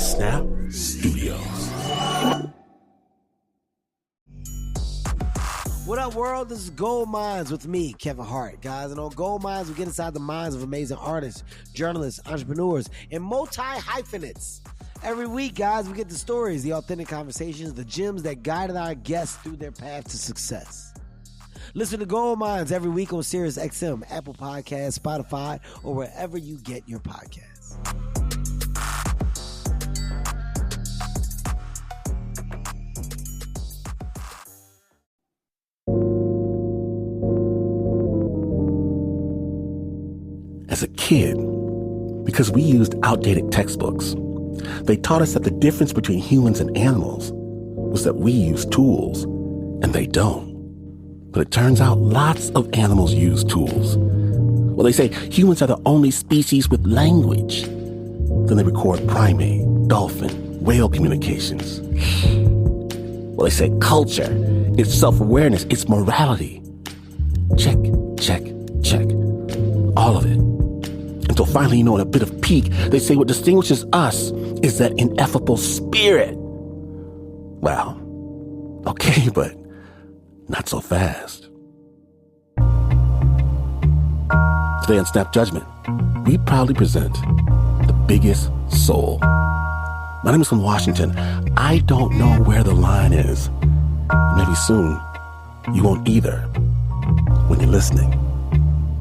Snap Studios. What up, world? This is Gold Minds with me, Kevin Hart. Guys, and on Gold Minds, we get inside the minds of amazing artists, journalists, entrepreneurs, and multi-hyphenates. Every week, guys, we get the stories, the authentic conversations, the gems that guided our guests through their path to success. Listen to Gold Minds every week on Sirius XM, Apple Podcasts, Spotify, or wherever you get your podcasts. As a kid, because we used outdated textbooks, they taught us that the difference between humans and animals was that we use tools and they don't. But it turns out lots of animals use tools. Well, they say humans are the only species with language. Then they record primate, dolphin, whale communications. Well, they say culture, it's self-awareness, it's morality. Check, check, check. All of it. Until finally, in a bit of pique, they say what distinguishes us is that ineffable spirit. Well, okay, but not so fast. Today on Snap Judgment, we proudly present the biggest soul. My name is from Washington. I don't know where the line is. Maybe soon you won't either when you're listening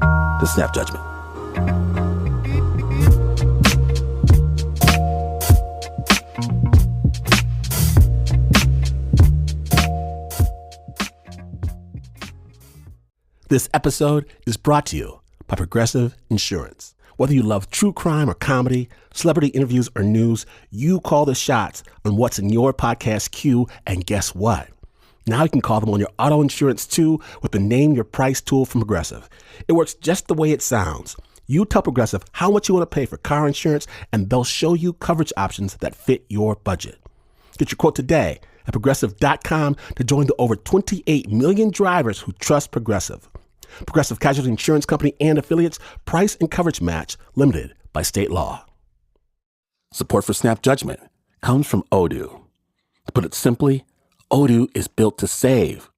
to Snap Judgment. This episode is brought to you by Progressive Insurance. Whether you love true crime or comedy, celebrity interviews or news, you call the shots on what's in your podcast queue, and guess what? Now you can call them on your auto insurance too with the Name Your Price tool from Progressive. It works just the way it sounds. You tell Progressive how much you want to pay for car insurance, and they'll show you coverage options that fit your budget. Get your quote today at Progressive.com to join the over 28 million drivers who trust Progressive. Progressive Casualty Insurance Company and affiliates. Price and coverage match limited by state law. Support for Snap Judgment comes from Odoo. To put it simply, Odoo is built to save.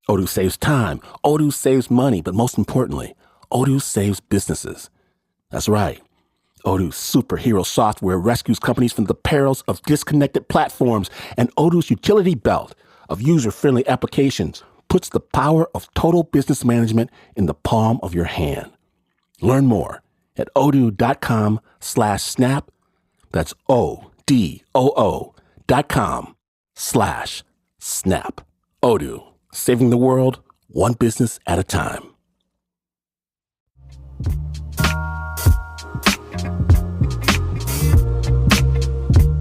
Odoo saves time. Odoo saves money. But most importantly, Odoo saves businesses. That's right. Odoo's superhero software rescues companies from the perils of disconnected platforms, and Odoo's utility belt of user-friendly applications puts the power of total business management in the palm of your hand. Learn more at odoo.com/snap. That's ODOO.com/snap. Odoo, saving the world one business at a time.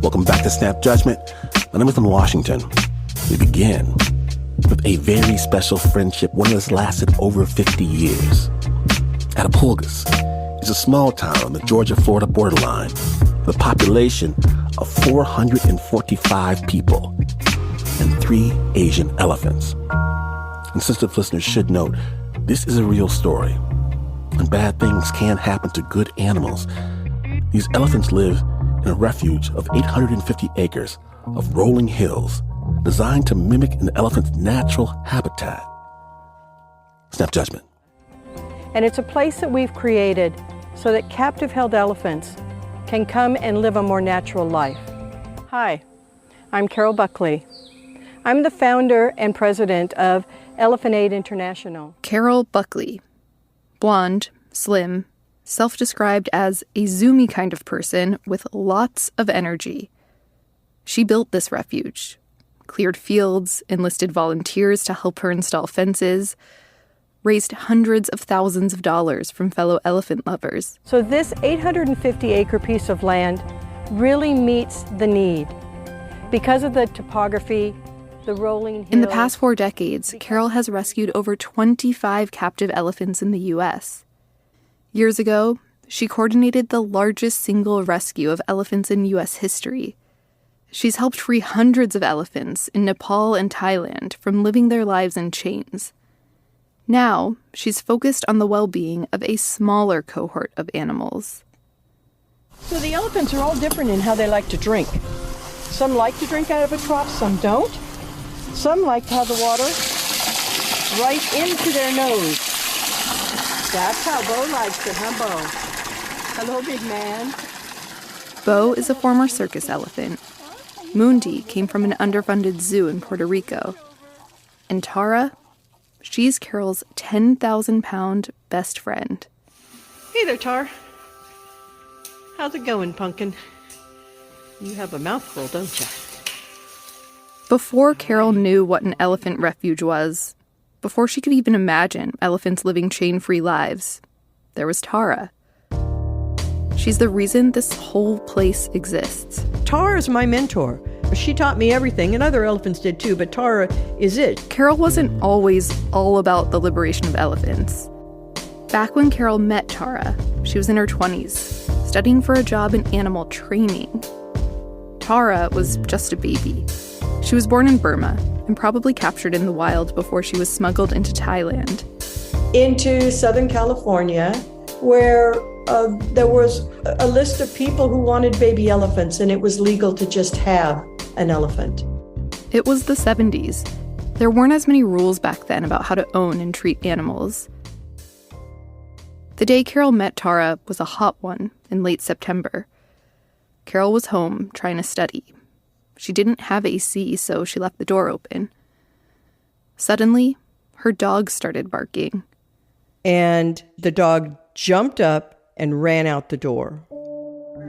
Welcome back to Snap Judgment. My name is from Washington. We begin with a very special friendship, one that's lasted over 50 years. Attapulgos is a small town on the Georgia-Florida borderline with a population of 445 people and 3 Asian elephants. And sensitive listeners should note, this is a real story, and bad things can happen to good animals. These elephants live in a refuge of 850 acres of rolling hills designed to mimic an elephant's natural habitat. Snap Judgment. And it's a place that we've created so that captive-held elephants can come and live a more natural life. Hi, I'm Carol Buckley. I'm the founder and president of Elephant Aid International. Carol Buckley. Blonde, slim, self-described as a zoomy kind of person with lots of energy. She built this refuge, cleared fields, enlisted volunteers to help her install fences, raised hundreds of thousands of dollars from fellow elephant lovers. So this 850-acre piece of land really meets the need. Because of the topography, the rolling hills. In the past 4 decades, Carol has rescued over 25 captive elephants in the U.S. Years ago, she coordinated the largest single rescue of elephants in U.S. history. She's helped free hundreds of elephants in Nepal and Thailand from living their lives in chains. Now, she's focused on the well-being of a smaller cohort of animals. So the elephants are all different in how they like to drink. Some like to drink out of a trough, some don't. Some like to have the water right into their nose. That's how Bo likes it, huh, Bo? Hello, big man. Bo is a former circus elephant. Mundi came from an underfunded zoo in Puerto Rico. And Tarra, she's Carol's 10,000-pound best friend. Hey there, Tar. How's it going, Pumpkin? You have a mouthful, don't you? Before Carol knew what an elephant refuge was, before she could even imagine elephants living chain-free lives, there was Tarra. She's the reason this whole place exists. Tarra is my mentor. She taught me everything, and other elephants did too, but Tarra is it. Carol wasn't always all about the liberation of elephants. Back when Carol met Tarra, she was in her 20s, studying for a job in animal training. Tarra was just a baby. She was born in Burma and probably captured in the wild before she was smuggled into Thailand. Into Southern California, where there was a list of people who wanted baby elephants, and it was legal to just have an elephant. It was the 70s. There weren't as many rules back then about how to own and treat animals. The day Carol met Tarra was a hot one in late September. Carol was home trying to study. She didn't have AC, so she left the door open. Suddenly, her dog started barking. And the dog jumped up and ran out the door.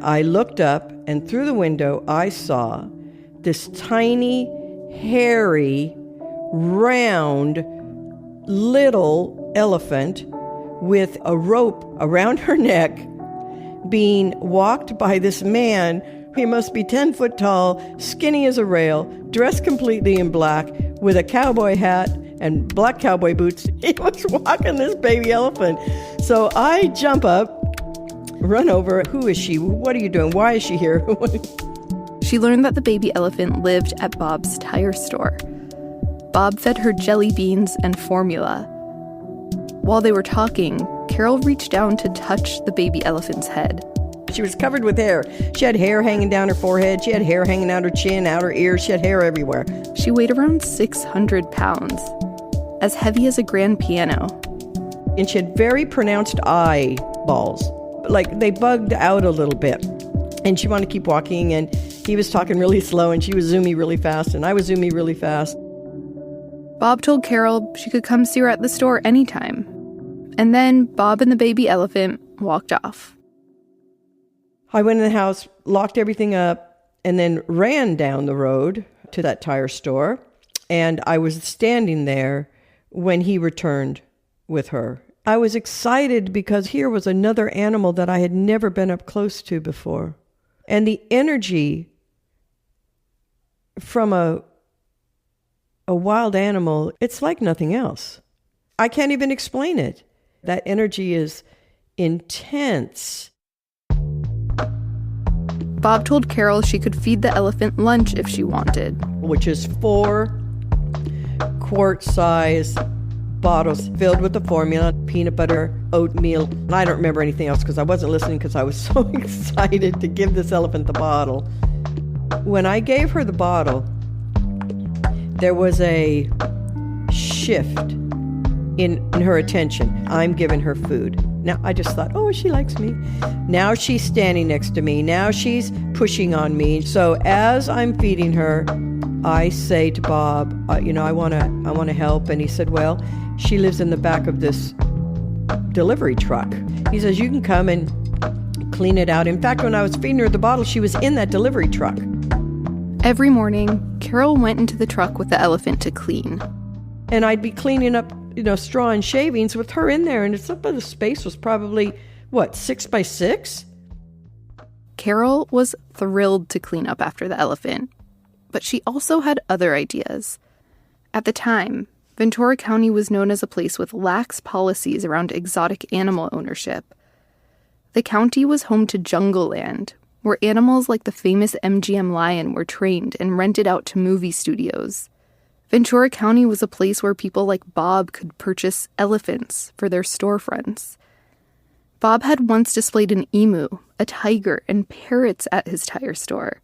I looked up, and through the window, I saw this tiny, hairy, round, little elephant with a rope around her neck being walked by this man. He must be 10 foot tall, skinny as a rail, dressed completely in black, with a cowboy hat and black cowboy boots. He was walking this baby elephant. So I jump up, run over. Who is she? What are you doing? Why is she here? She learned that the baby elephant lived at Bob's tire store. Bob fed her jelly beans and formula. While they were talking, Carol reached down to touch the baby elephant's head. She was covered with hair. She had hair hanging down her forehead. She had hair hanging out her chin, out her ears. She had hair everywhere. She weighed around 600 pounds, as heavy as a grand piano. And she had very pronounced eyeballs. Like, they bugged out a little bit. And she wanted to keep walking, and he was talking really slow, and she was zooming really fast, and I was zooming really fast. Bob told Carol she could come see her at the store anytime. And then Bob and the baby elephant walked off. I went in the house, locked everything up, and then ran down the road to that tire store. And I was standing there when he returned with her. I was excited because here was another animal that I had never been up close to before. And the energy from a wild animal, it's like nothing else. I can't even explain it. That energy is intense. Bob told Carol she could feed the elephant lunch if she wanted. Which is 4 quart-size bottles filled with the formula, peanut butter, oatmeal. And I don't remember anything else because I wasn't listening because I was so excited to give this elephant the bottle. When I gave her the bottle, there was a shift in her attention. I'm giving her food. Now, I just thought, oh, she likes me. Now she's standing next to me. Now she's pushing on me. So as I'm feeding her, I say to Bob, I want to help. And he said, well, she lives in the back of this delivery truck. He says, you can come and clean it out. In fact, when I was feeding her the bottle, she was in that delivery truck. Every morning, Carol went into the truck with the elephant to clean. And I'd be cleaning up, straw and shavings with her in there. And the space was probably, 6 by 6? Carol was thrilled to clean up after the elephant. But she also had other ideas. At the time, Ventura County was known as a place with lax policies around exotic animal ownership. The county was home to jungle land, where animals like the famous MGM lion were trained and rented out to movie studios. Ventura County was a place where people like Bob could purchase elephants for their storefronts. Bob had once displayed an emu, a tiger, and parrots at his tire store.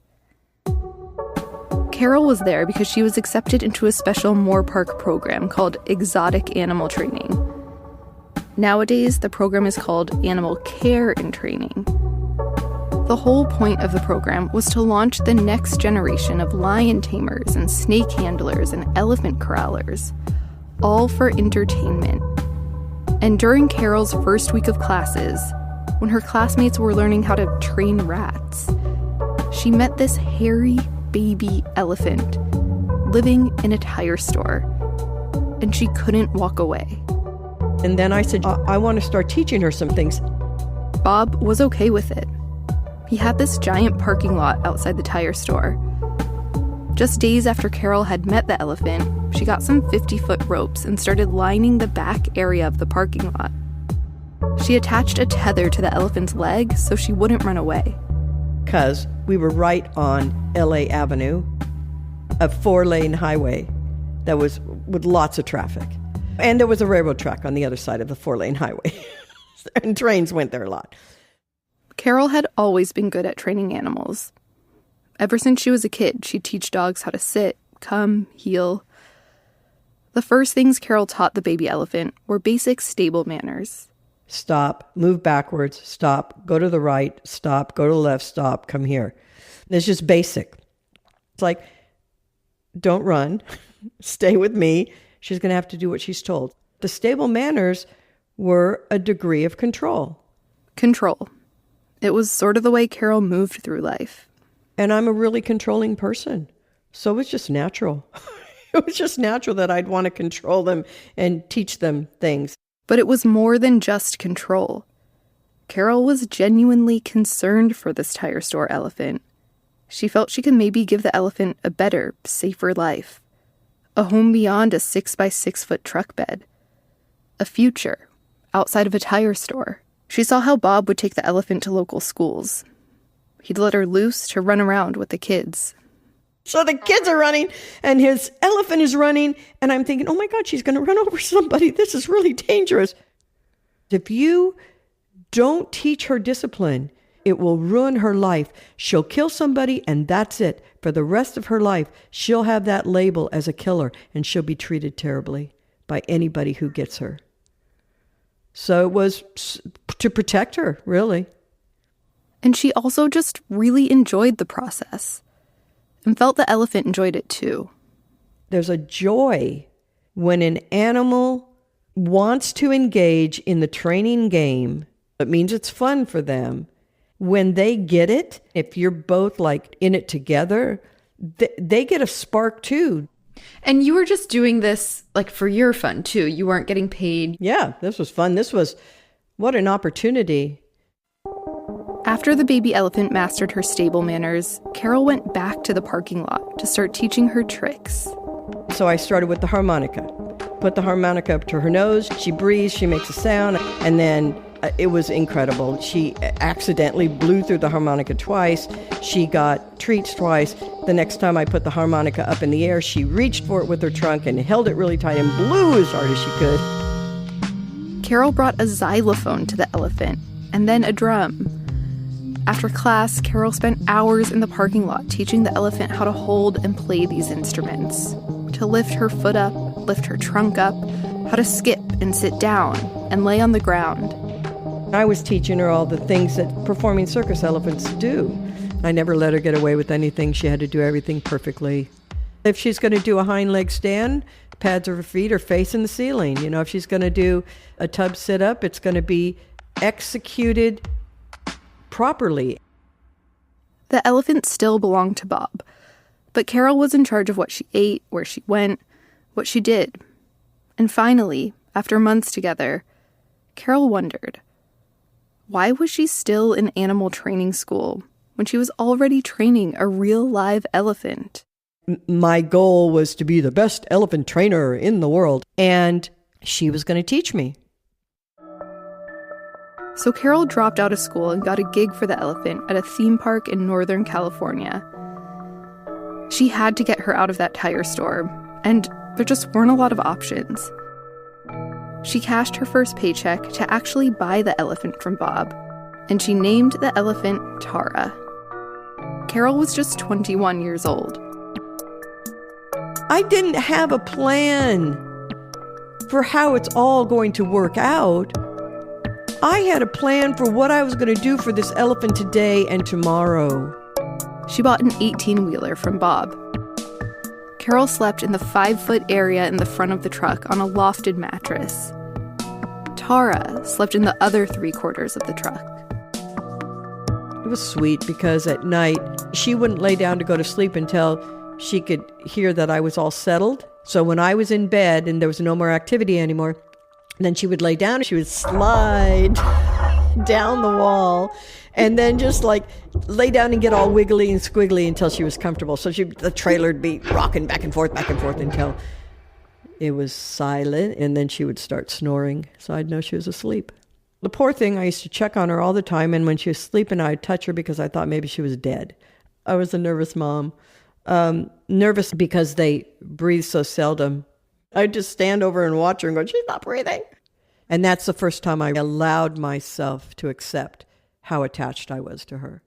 Carol was there because she was accepted into a special Moore-Park program called Exotic Animal Training. Nowadays, the program is called Animal Care and Training. The whole point of the program was to launch the next generation of lion tamers and snake handlers and elephant corrallers, all for entertainment. And during Carol's first week of classes, when her classmates were learning how to train rats, she met this hairy baby elephant living in a tire store, and she couldn't walk away. And then I said, I want to start teaching her some things. Bob was okay with it. He had this giant parking lot outside the tire store. Just days after Carol had met the elephant, she got some 50-foot ropes and started lining the back area of the parking lot. She attached a tether to the elephant's leg so she wouldn't run away. Because we were right on LA Avenue, a 4-lane highway that was with lots of traffic. And there was a railroad track on the other side of the 4-lane highway. And trains went there a lot. Carol had always been good at training animals. Ever since she was a kid, she'd teach dogs how to sit, come, heel. The first things Carol taught the baby elephant were basic stable manners. Stop, move backwards, stop, go to the right, stop, go to the left, stop, come here. It's just basic. It's like, don't run, stay with me. She's going to have to do what she's told. The stable manners were a degree of control. Control. It was sort of the way Carol moved through life. And I'm a really controlling person. So it's just natural. It was just natural that I'd want to control them and teach them things. But it was more than just control. Carol was genuinely concerned for this tire store elephant. She felt she could maybe give the elephant a better, safer life. A home beyond a 6-by-6-foot truck bed. A future outside of a tire store. She saw how Bob would take the elephant to local schools. He'd let her loose to run around with the kids. So the kids are running, and his elephant is running, and I'm thinking, oh my God, she's going to run over somebody. This is really dangerous. If you don't teach her discipline, it will ruin her life. She'll kill somebody, and that's it. For the rest of her life, she'll have that label as a killer, and she'll be treated terribly by anybody who gets her. So it was to protect her, really. And she also just really enjoyed the process. And felt the elephant enjoyed it too. There's a joy when an animal wants to engage in the training game. It means it's fun for them. When they get it, if you're both like in it together, they get a spark too. And you were just doing this like for your fun too. You weren't getting paid. Yeah, this was fun. What an opportunity. After the baby elephant mastered her stable manners, Carol went back to the parking lot to start teaching her tricks. So I started with the harmonica. Put the harmonica up to her nose. She breathes, she makes a sound, and then it was incredible. She accidentally blew through the harmonica twice. She got treats twice. The next time I put the harmonica up in the air, she reached for it with her trunk and held it really tight and blew as hard as she could. Carol brought a xylophone to the elephant, and then a drum. After class, Carol spent hours in the parking lot teaching the elephant how to hold and play these instruments, to lift her foot up, lift her trunk up, how to skip and sit down and lay on the ground. I was teaching her all the things that performing circus elephants do. I never let her get away with anything. She had to do everything perfectly. If she's going to do a hind leg stand, pads of her feet are facing the ceiling. You know, if she's going to do a tub sit-up, it's going to be executed properly. The elephant still belonged to Bob, but Carol was in charge of what she ate, where she went, what she did. And finally, after months together, Carol wondered, why was she still in animal training school when she was already training a real live elephant? My goal was to be the best elephant trainer in the world, and she was going to teach me. So Carol dropped out of school and got a gig for the elephant at a theme park in Northern California. She had to get her out of that tire store, and there just weren't a lot of options. She cashed her first paycheck to actually buy the elephant from Bob, and she named the elephant Tarra. Carol was just 21 years old. I didn't have a plan for how it's all going to work out. I had a plan for what I was going to do for this elephant today and tomorrow. She bought an 18-wheeler from Bob. Carol slept in the 5-foot area in the front of the truck on a lofted mattress. Tarra slept in the other 3/4 of the truck. It was sweet because at night, she wouldn't lay down to go to sleep until she could hear that I was all settled. So when I was in bed and there was no more activity anymore, then she would lay down and she would slide down the wall and then just like lay down and get all wiggly and squiggly until she was comfortable. So the trailer would be rocking back and forth until it was silent, and then she would start snoring. So I'd know she was asleep. The poor thing, I used to check on her all the time, and when she was sleeping, I'd touch her because I thought maybe she was dead. I was a nervous mom. Nervous because they breathe so seldom. I'd just stand over and watch her and go, she's not breathing. And that's the first time I allowed myself to accept how attached I was to her.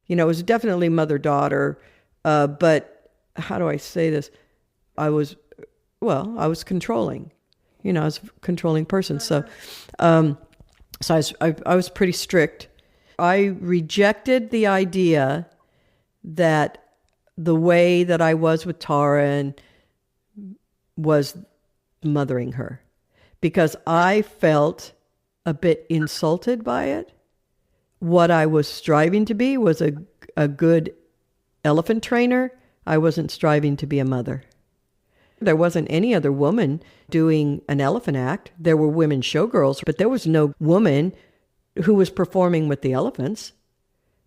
You know, it was definitely mother-daughter, but how do I say this? I was controlling. You know, I was a controlling person. So I was pretty strict. I rejected the idea that the way that I was with Tarra was mothering her, because I felt a bit insulted by it. What I was striving to be was a good elephant trainer. I wasn't striving to be a mother. There wasn't any other woman doing an elephant act. There were women showgirls, but there was no woman who was performing with the elephants.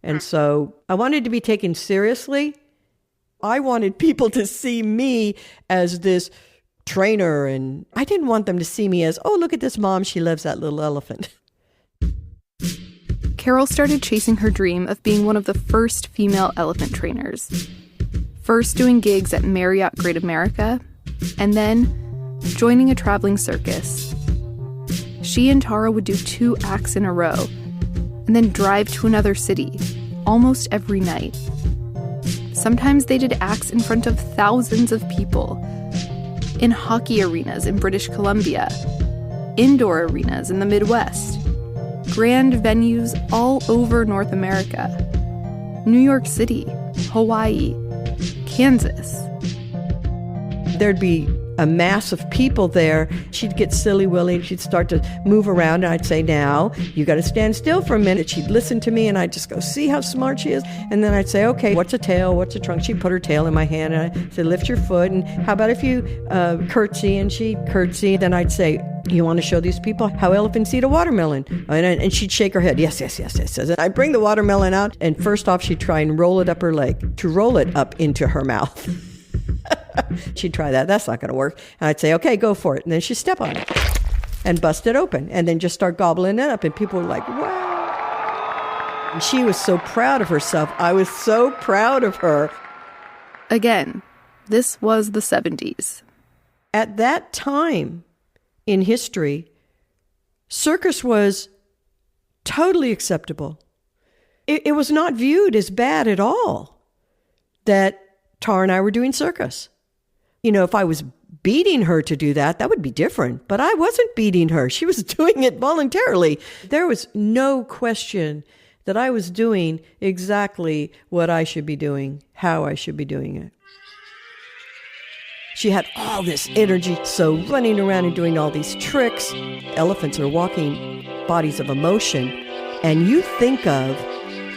And so I wanted to be taken seriously. I wanted people to see me as this trainer, and I didn't want them to see me as, oh, look at this mom, she loves that little elephant. Carol started chasing her dream of being one of the first female elephant trainers. First doing gigs at Marriott Great America, and then joining a traveling circus. She and Tarra would do 2 acts in a row, and then drive to another city, almost every night. Sometimes they did acts in front of thousands of people, in hockey arenas in British Columbia, indoor arenas in the Midwest, grand venues all over North America, New York City, Hawaii, Kansas. There'd be a mass of people there. She'd get silly willy and she'd start to move around, and I'd say, now, you got to stand still for a minute. She'd listen to me and I'd just go, see how smart she is? And then I'd say, okay, what's a tail? What's a trunk? She'd put her tail in my hand and I'd say, lift your foot. And how about if you curtsy? And she'd curtsy. Then I'd say, you want to show these people how elephants eat a watermelon? And she'd shake her head. Yes. And I'd bring the watermelon out, and first off, she'd try and roll it up her leg, to roll it up into her mouth. She'd try that. That's not going to work. And I'd say, okay, go for it. And then she'd step on it and bust it open and then just start gobbling it up. And people were like, wow. And she was so proud of herself. I was so proud of her. Again, this was the 70s. At that time in history, circus was totally acceptable. It was not viewed as bad at all that Tarra and I were doing circus. You know, if I was beating her to do that, that would be different. But I wasn't beating her. She was doing it voluntarily. There was no question that I was doing exactly what I should be doing, how I should be doing it. She had all this energy, so running around and doing all these tricks. Elephants are walking bodies of emotion. And you think of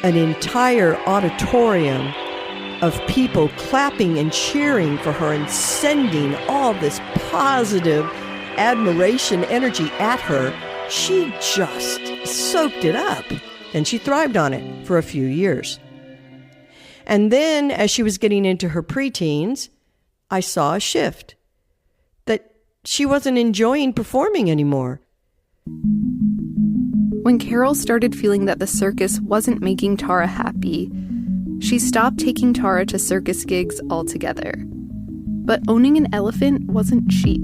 an entire auditorium of people clapping and cheering for her and sending all this positive admiration energy at her. She just soaked it up, and she thrived on it for a few years. And then as she was getting into her preteens, I saw a shift, that she wasn't enjoying performing anymore. When Carol started feeling that the circus wasn't making Tarra happy, she stopped taking Tarra to circus gigs altogether. But owning an elephant wasn't cheap.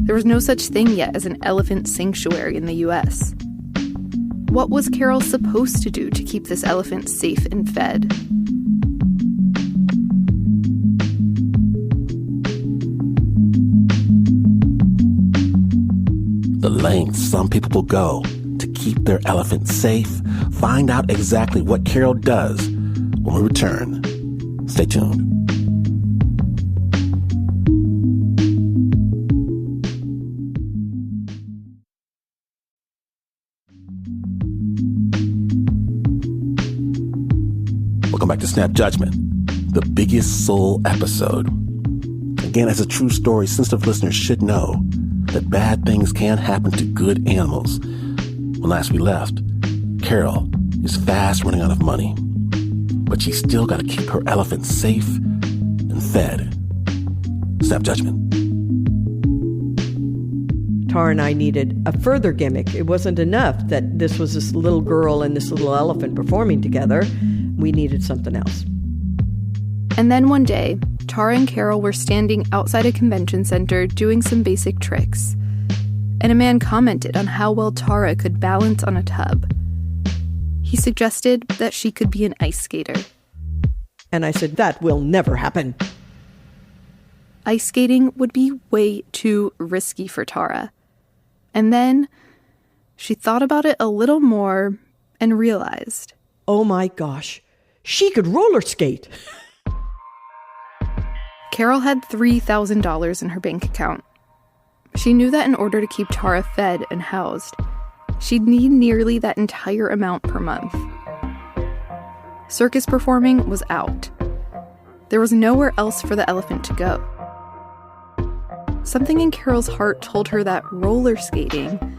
There was no such thing yet as an elephant sanctuary in the U.S. What was Carol supposed to do to keep this elephant safe and fed? The lengths some people will go to keep their elephant safe. Find out exactly what Carol does when we return. Stay tuned. Welcome back to Snap Judgment, the biggest soul episode. Again, as a true story, sensitive listeners should know that bad things can happen to good animals. When last we left, Carol is fast running out of money, but she's still got to keep her elephant safe and fed. Snap Judgment. Tarra and I needed a further gimmick. It wasn't enough that this was this little girl and this little elephant performing together. We needed something else. And then one day, Tarra and Carol were standing outside a convention center doing some basic tricks. And a man commented on how well Tarra could balance on a tub. He suggested that she could be an ice skater. And I said, that will never happen. Ice skating would be way too risky for Tarra. And then she thought about it a little more and realized, oh my gosh, she could roller skate. Carol had $3,000 in her bank account. She knew that in order to keep Tarra fed and housed, she'd need nearly that entire amount per month. Circus performing was out. There was nowhere else for the elephant to go. Something in Carol's heart told her that roller skating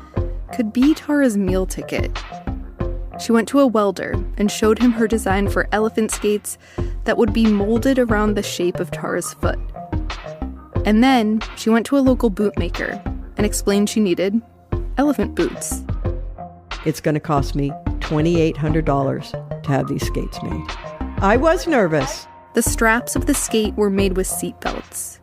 could be Tarra's meal ticket. She went to a welder and showed him her design for elephant skates that would be molded around the shape of Tarra's foot. And then she went to a local bootmaker and explained she needed elephant boots. It's going to cost me $2,800 to have these skates made. I was nervous. The straps of the skate were made with seat belts.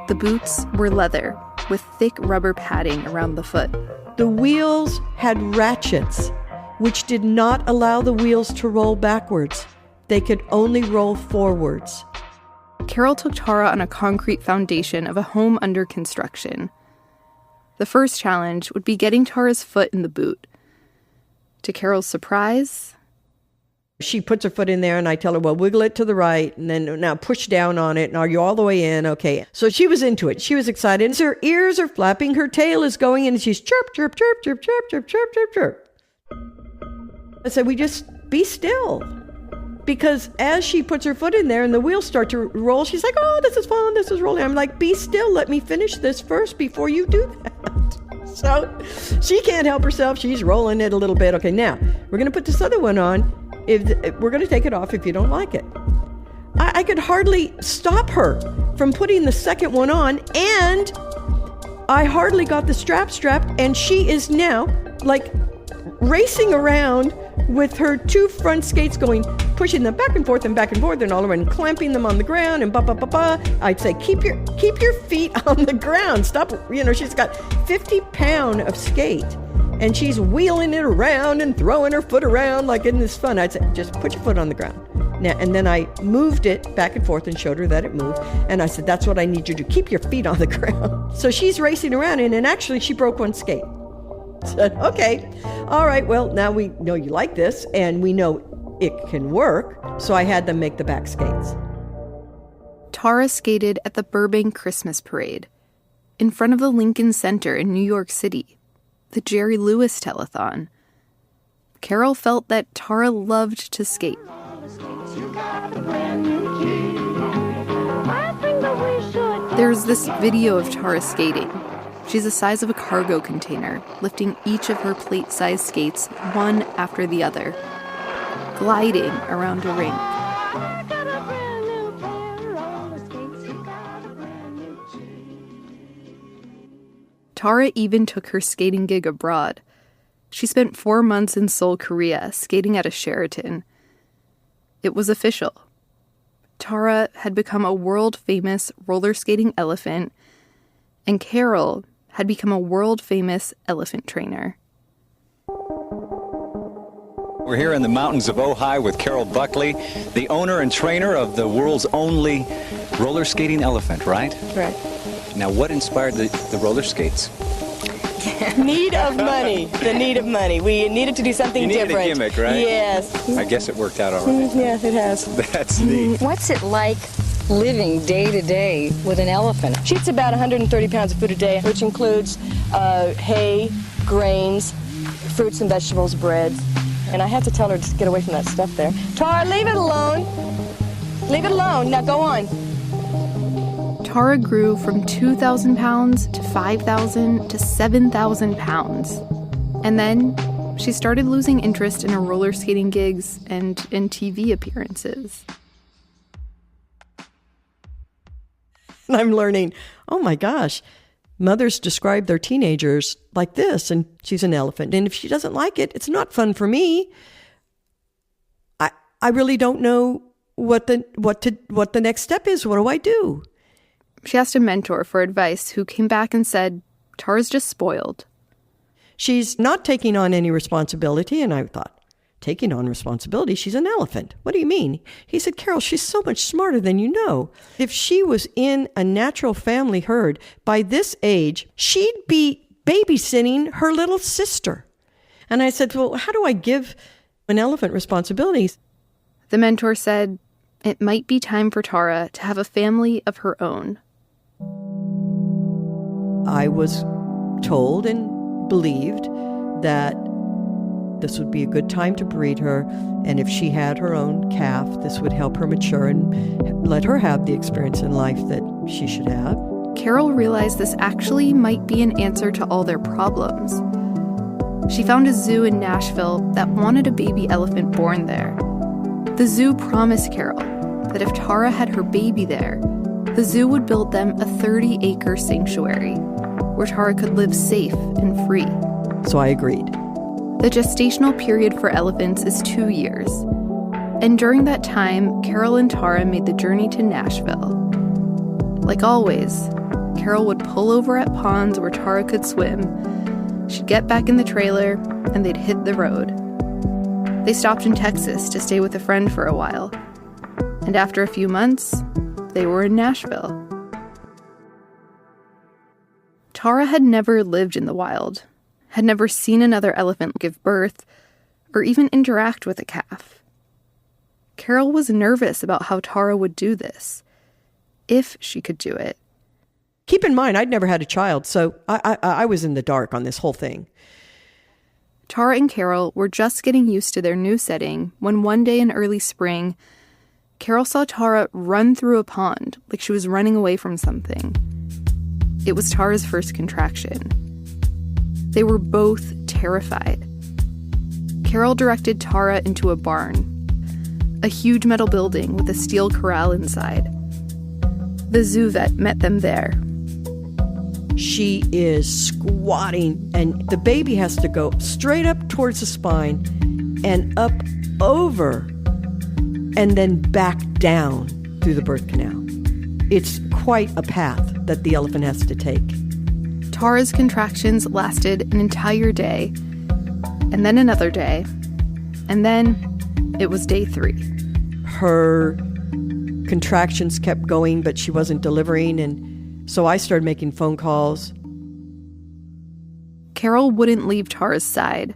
The boots were leather with thick rubber padding around the foot. The wheels had ratchets, which did not allow the wheels to roll backwards. They could only roll forwards. Carol took Tarra on a concrete foundation of a home under construction. The first challenge would be getting Tarra's foot in the boot. To Carol's surprise, she puts her foot in there and I tell her, well, wiggle it to the right and then now push down on it. And are you all the way in? Okay. So she was into it. She was excited. Her ears are flapping. Her tail is going in and she's chirp, chirp, chirp, chirp, chirp, chirp, chirp, chirp, chirp. I said, we just be still. Because as she puts her foot in there and the wheels start to roll, she's like, oh, this is fun. This is rolling. I'm like, be still. Let me finish this first before you do that. So she can't help herself. She's rolling it a little bit. Okay, now we're going to put this other one on. If we're going to take it off if you don't like it. I could hardly stop her from putting the second one on, and I hardly got the strap, and she is now like racing around with her two front skates going, pushing them back and forth and all around, clamping them on the ground and I'd say, keep your feet on the ground. Stop, she's got 50-pound of skate and she's wheeling it around and throwing her foot around like in this fun. I'd say, just put your foot on the ground. Now, and then I moved it back and forth and showed her that it moved. And I said, that's what I need you to do. Keep your feet on the ground. So she's racing around and actually she broke one skate. Said, okay, all right, well, now we know you like this and we know it can work. So I had them make the back skates. Tarra skated at the Burbank Christmas Parade in front of the Lincoln Center in New York City, the Jerry Lewis telethon. Carol felt that Tarra loved to skate. There's this video of Tarra skating. She's the size of a cargo container, lifting each of her plate-sized skates one after the other, gliding around a rink. Tarra even took her skating gig abroad. She spent 4 months in Seoul, Korea, skating at a Sheraton. It was official. Tarra had become a world-famous roller skating elephant, and Carol had become a world-famous elephant trainer. We're here in the mountains of Ojai with Carol Buckley, the owner and trainer of the world's only roller skating elephant, right? Right. Now, what inspired the roller skates? Need of money. The need of money. We needed to do something different. You needed a gimmick, right? Yes. I guess it worked out all right. Yes, it has. That's neat. What's it like living day to day with an elephant? She eats about 130 pounds of food a day, which includes hay, grains, fruits and vegetables, breads. And I have to tell her to get away from that stuff there. Tarra, leave it alone. Leave it alone. Now go on. Tarra grew from 2,000 pounds to 5,000 to 7,000 pounds. And then she started losing interest in her roller skating gigs and in TV appearances. And I'm learning, oh my gosh, mothers describe their teenagers like this, and she's an elephant. And if she doesn't like it, it's not fun for me. I really don't know what the next step is. What do I do? She asked a mentor for advice who came back and said, Tarra's just spoiled. She's not taking on any responsibility. And I thought, taking on responsibility? She's an elephant. What do you mean? He said, Carol, she's so much smarter than you know. If she was in a natural family herd, by this age, she'd be babysitting her little sister. And I said, well, how do I give an elephant responsibilities? The mentor said, it might be time for Tarra to have a family of her own. I was told and believed that this would be a good time to breed her, and if she had her own calf, this would help her mature and let her have the experience in life that she should have. Carol realized this actually might be an answer to all their problems. She found a zoo in Nashville that wanted a baby elephant born there. The zoo promised Carol that if Tarra had her baby there, the zoo would build them a 30-acre sanctuary where Tarra could live safe and free. So I agreed. The gestational period for elephants is 2 years. And during that time, Carol and Tarra made the journey to Nashville. Like always, Carol would pull over at ponds where Tarra could swim. She'd get back in the trailer, and they'd hit the road. They stopped in Texas to stay with a friend for a while. And after a few months, they were in Nashville. Tarra had never lived in the wild, had never seen another elephant give birth, or even interact with a calf. Carol was nervous about how Tarra would do this, if she could do it. Keep in mind, I'd never had a child, so I was in the dark on this whole thing. Tarra and Carol were just getting used to their new setting when one day in early spring, Carol saw Tarra run through a pond like she was running away from something. It was Tarra's first contraction. They were both terrified. Carol directed Tarra into a barn, a huge metal building with a steel corral inside. The zoo vet met them there. She is squatting, and the baby has to go straight up towards the spine and up over and then back down through the birth canal. It's quite a path that the elephant has to take. Tarra's contractions lasted an entire day, and then another day, and then it was day 3. Her contractions kept going, but she wasn't delivering, and so I started making phone calls. Carol wouldn't leave Tarra's side.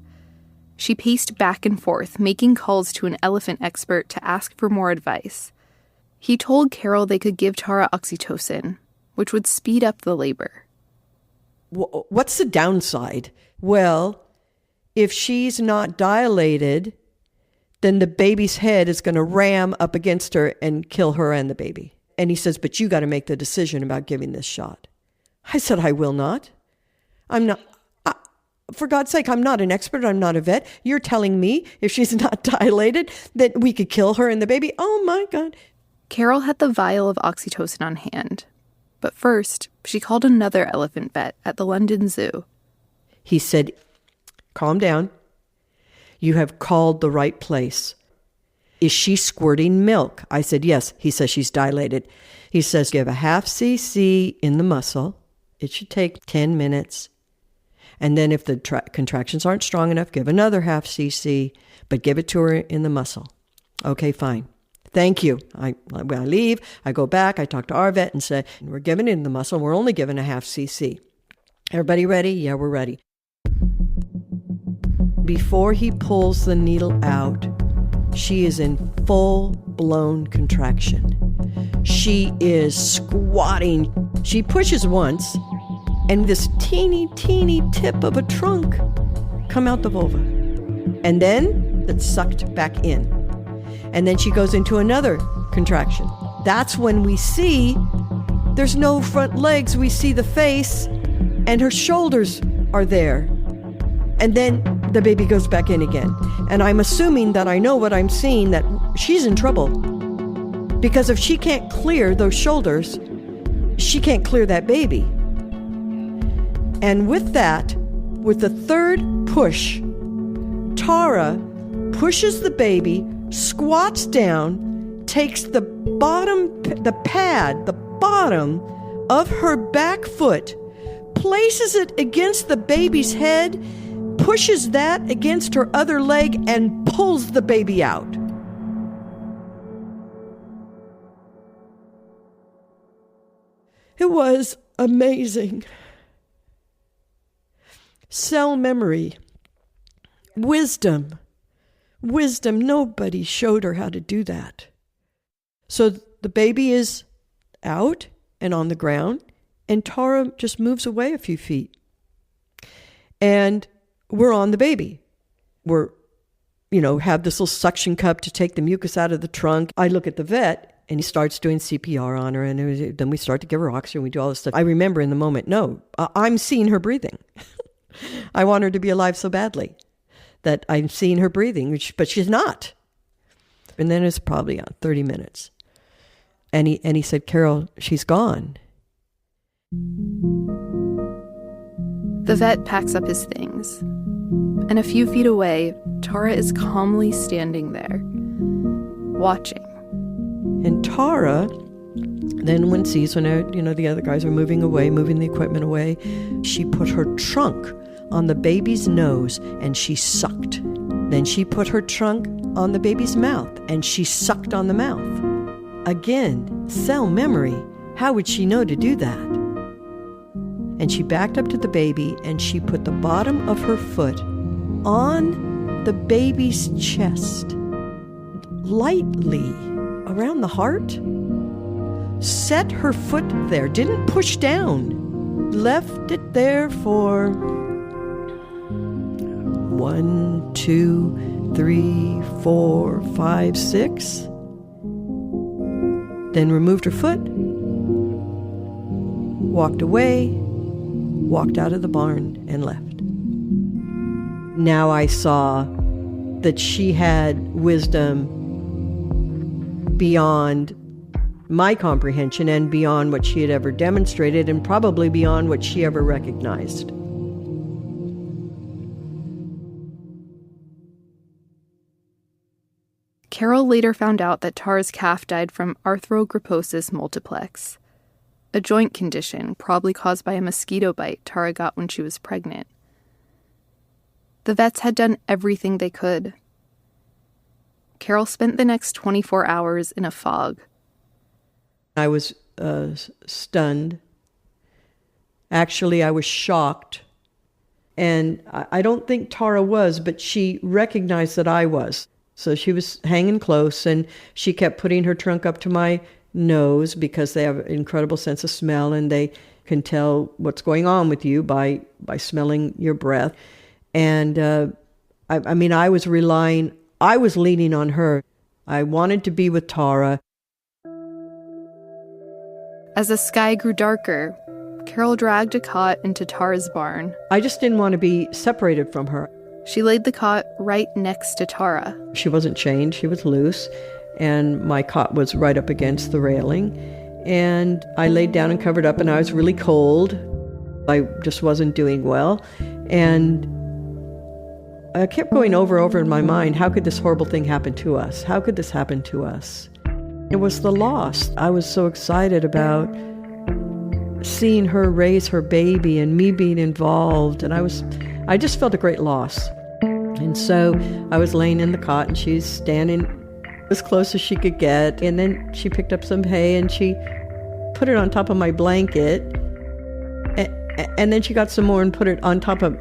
She paced back and forth, making calls to an elephant expert to ask for more advice. He told Carol they could give Tarra oxytocin, which would speed up the labor. What's the downside? Well, if she's not dilated, then the baby's head is going to ram up against her and kill her and the baby. And he says, but you got to make the decision about giving this shot. I said, I will not. I'm not. For God's sake, I'm not an expert. I'm not a vet. You're telling me if she's not dilated that we could kill her and the baby? Oh, my God. Carol had the vial of oxytocin on hand. But first, she called another elephant vet at the London Zoo. He said, calm down. You have called the right place. Is she squirting milk? I said, yes. He says she's dilated. He says, give a half cc in the muscle. It should take 10 minutes. And then if the contractions aren't strong enough, give another half cc, but give it to her in the muscle. Okay, fine. Thank you. When I leave, I go back, I talk to our vet and say, we're giving it in the muscle. We're only giving a half cc. Everybody ready? Yeah, we're ready. Before he pulls the needle out, she is in full-blown contraction. She is squatting. She pushes once, and this teeny tip of a trunk come out the vulva. And then it's sucked back in. And then she goes into another contraction. That's when we see there's no front legs. We see the face, and her shoulders are there. And then the baby goes back in again. And I'm assuming that I know what I'm seeing, that she's in trouble. Because if she can't clear those shoulders, she can't clear that baby. And with that, with the third push, Tarra pushes the baby, squats down, takes the bottom of her back foot, places it against the baby's head, pushes that against her other leg, and pulls the baby out. It was amazing. Cell memory, wisdom. Nobody showed her how to do that. So the baby is out and on the ground, and Tarra just moves away a few feet. And we're on the baby. We're, have this little suction cup to take the mucus out of the trunk. I look at the vet, and he starts doing CPR on her, and then we start to give her oxygen. We do all this stuff. I remember in the moment, I'm seeing her breathing. I want her to be alive so badly that I'm seeing her breathing, but she's not. And then it's probably 30 minutes. And he said, Carol, she's gone. The vet packs up his things. And a few feet away, Tarra is calmly standing there, watching. And Tarra, then when the other guys are moving the equipment away, she put her trunk on the baby's nose and she sucked. Then she put her trunk on the baby's mouth and she sucked on the mouth. Again, cell memory. How would she know to do that? And she backed up to the baby and she put the bottom of her foot on the baby's chest, lightly around the heart, set her foot there, didn't push down, left it there for 1, 2, 3, 4, 5, 6. Then removed her foot, walked away, walked out of the barn and left. Now I saw that she had wisdom beyond my comprehension and beyond what she had ever demonstrated and probably beyond what she ever recognized. Carol later found out that Tarra's calf died from arthrogryposis multiplex, a joint condition probably caused by a mosquito bite Tarra got when she was pregnant. The vets had done everything they could. Carol spent the next 24 hours in a fog. I was stunned. Actually, I was shocked. And I don't think Tarra was, but she recognized that I was. So she was hanging close, and she kept putting her trunk up to my nose because they have an incredible sense of smell, and they can tell what's going on with you by smelling your breath. And I was leaning on her. I wanted to be with Tarra. As the sky grew darker, Carol dragged a cot into Tarra's barn. I just didn't want to be separated from her. She laid the cot right next to Tarra. She wasn't chained, she was loose, and my cot was right up against the railing. And I laid down and covered up, and I was really cold. I just wasn't doing well. And I kept going over in my mind, how could this horrible thing happen to us? How could this happen to us? It was the loss. I was so excited about seeing her raise her baby and me being involved, and I just felt a great loss. And so I was laying in the cot, and she's standing as close as she could get, and then she picked up some hay and she put it on top of my blanket, and then she got some more and put it on top of,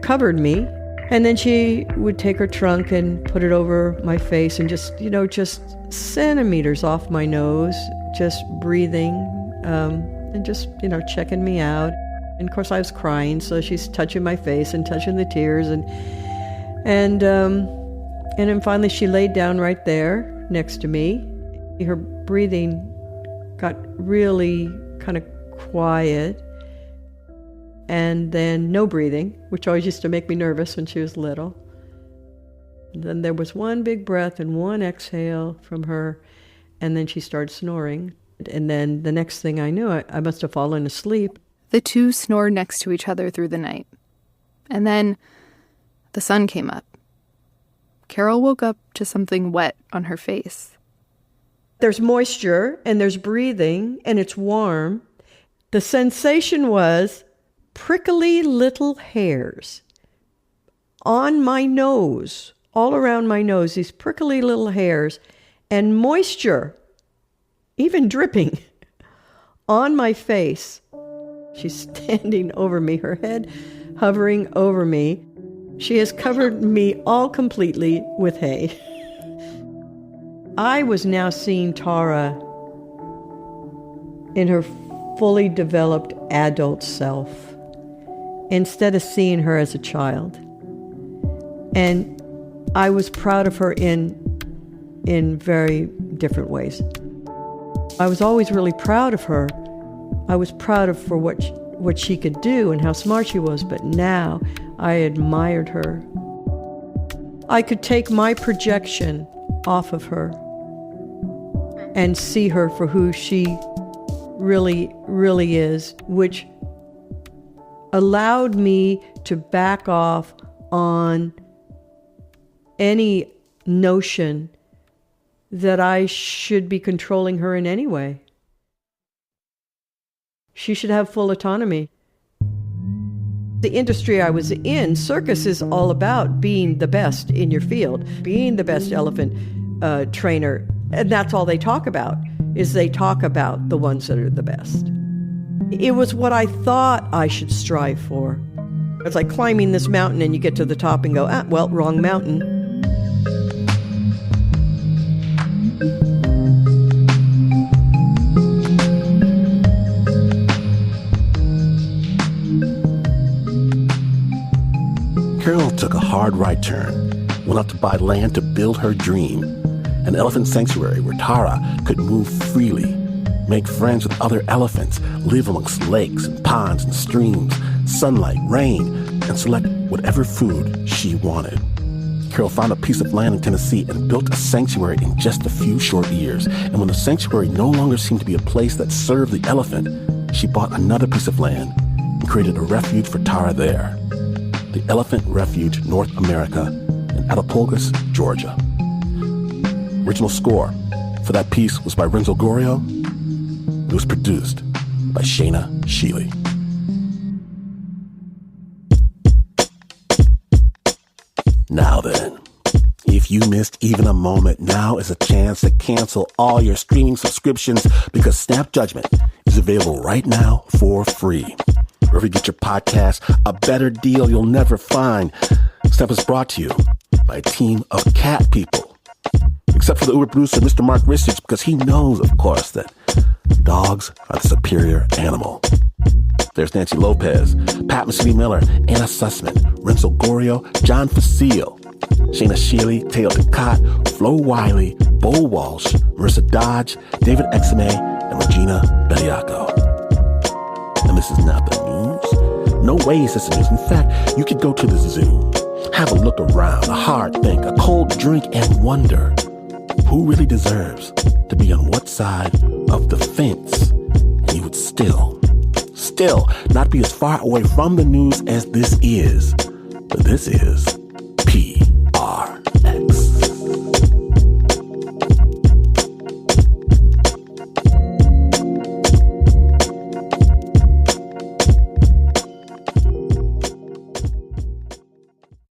covered me, and then she would take her trunk and put it over my face and just centimeters off my nose, just breathing, and just, checking me out. And of course I was crying, so she's touching my face and touching the tears, and then finally she laid down right there next to me. Her breathing got really kind of quiet, and then no breathing, which always used to make me nervous when she was little. And then there was one big breath and one exhale from her, and then she started snoring. And then the next thing I knew, I must have fallen asleep. The two snored next to each other through the night. And then the sun came up. Carol woke up to something wet on her face. There's moisture, and there's breathing, and it's warm. The sensation was prickly little hairs on my nose, all around my nose, these prickly little hairs, and moisture, even dripping, on my face. She's standing over me, her head hovering over me. She has covered me all completely with hay. I was now seeing Tarra in her fully developed adult self, instead of seeing her as a child. And I was proud of her in very different ways. I was always really proud of her. I was proud of for what she could do and how smart she was, but now I admired her. I could take my projection off of her and see her for who she really, really is, which allowed me to back off on any notion that I should be controlling her in any way. She should have full autonomy. The industry I was in, circus, is all about being the best in your field, being the best elephant trainer. And that's all they talk about, is they talk about the ones that are the best. It was what I thought I should strive for. It's like climbing this mountain and you get to the top and go, well, wrong mountain. Carol took a hard right turn, went out to buy land to build her dream, an elephant sanctuary where Tarra could move freely, make friends with other elephants, live amongst lakes and ponds and streams, sunlight, rain, and select whatever food she wanted. Carol found a piece of land in Tennessee and built a sanctuary in just a few short years. And when the sanctuary no longer seemed to be a place that served the elephant, she bought another piece of land and created a refuge for Tarra there. The Elephant Refuge North America in Attapulgos, Georgia. Original score for that piece was by Renzo Gorrio. It was produced by Shaina Shealy. Now then, if you missed even a moment, now is a chance to cancel all your streaming subscriptions because Snap Judgment is available right now for free. Wherever you get your podcast, a better deal you'll never find. Snap is brought to you by a team of cat people. Except for the Uber producer, Mr. Mark Rissich, because he knows, of course, that dogs are the superior animal. There's Nancy Lopez, Pat Mesiti-Miller, Anna Sussman, Renzo Gorrio, John Facile, Shaina Shealy, Teo Ducot, Flo Wiley, Bo Walsh, Marissa Dodge, David Exame, and Regina Bediaco. And this is not the news. No way is this the news. In fact, you could go to the zoo, have a look around, a hard think, a cold drink, and wonder who really deserves to be on what side of the fence. And you would still not be as far away from the news as this is. But this is P.